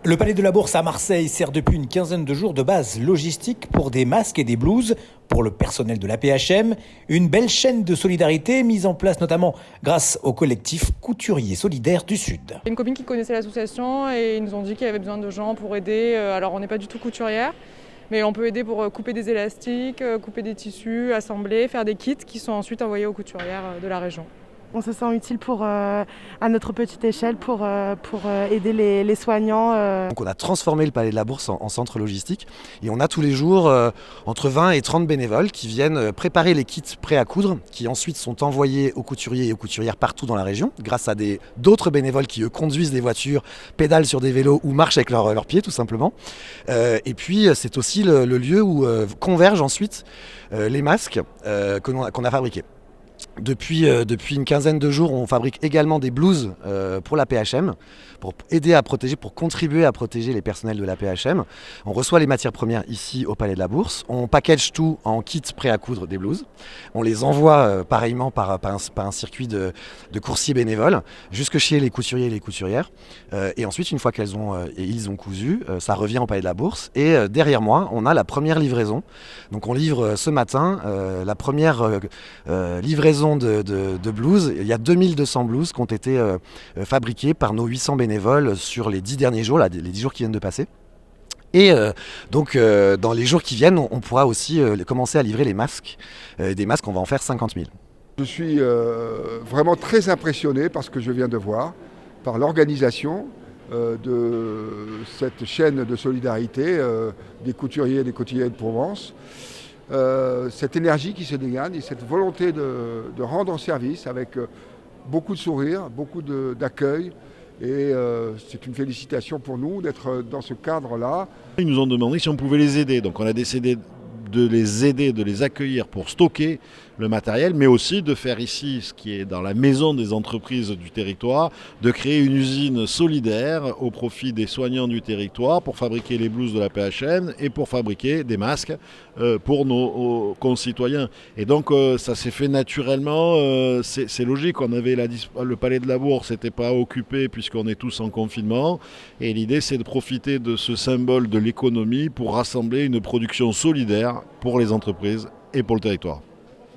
Le Palais de la Bourse à Marseille sert depuis une quinzaine de jours de base logistique pour des masques et des blouses pour le personnel de l'AP-HM. Une belle chaîne de solidarité mise en place notamment grâce au collectif Couturiers Solidaires du Sud. Une copine qui connaissait l'association et ils nous ont dit qu'il y avait besoin de gens pour aider. Alors on n'est pas du tout couturière, mais on peut aider pour couper des élastiques, couper des tissus, assembler, faire des kits qui sont ensuite envoyés aux couturières de la région. On se sent utile à notre petite échelle pour aider les soignants. Donc on a transformé le Palais de la Bourse en centre logistique et on a tous les jours entre 20 et 30 bénévoles qui viennent préparer les kits prêts à coudre qui ensuite sont envoyés aux couturiers et aux couturières partout dans la région grâce à d'autres bénévoles qui eux conduisent des voitures, pédalent sur des vélos ou marchent avec leurs pieds tout simplement. Et puis c'est aussi le lieu où convergent ensuite les masques qu'on a fabriqués. Depuis une quinzaine de jours, on fabrique également des blouses pour l'AP-HM, pour aider à protéger, pour contribuer à protéger les personnels de l'AP-HM. On reçoit les matières premières ici au Palais de la Bourse. On package tout en kit prêt à coudre des blouses. On les envoie pareillement par un circuit de coursiers bénévoles jusque chez les couturiers et les couturières. Et ensuite, une fois ils ont cousu, ça revient au Palais de la Bourse. Et derrière moi, on a la première livraison. Donc on livre ce matin la première livraison de blouses. Il y a 2200 blouses qui ont été fabriquées par nos 800 bénévoles sur les 10 derniers jours, les 10 jours qui viennent de passer. Et donc dans les jours qui viennent, on pourra aussi commencer à livrer les masques. Des masques, on va en faire 50 000. Je suis vraiment très impressionné par ce que je viens de voir, par l'organisation de cette chaîne de solidarité des couturiers et des couturières de Provence. Cette énergie qui se dégage et cette volonté de rendre service avec beaucoup de sourires, beaucoup d'accueil. Et c'est une félicitation pour nous d'être dans ce cadre-là. Ils nous ont demandé si on pouvait les aider. Donc on a décidé de les aider, de les accueillir pour stocker le matériel, mais aussi de faire ici, ce qui est dans la maison des entreprises du territoire, de créer une usine solidaire au profit des soignants du territoire pour fabriquer les blouses de l'AP-HM et pour fabriquer des masques pour nos concitoyens. Et donc ça s'est fait naturellement, c'est logique, on avait le Palais de la Bourse n'était pas occupé puisqu'on est tous en confinement, et l'idée c'est de profiter de ce symbole de l'économie pour rassembler une production solidaire pour les entreprises et pour le territoire.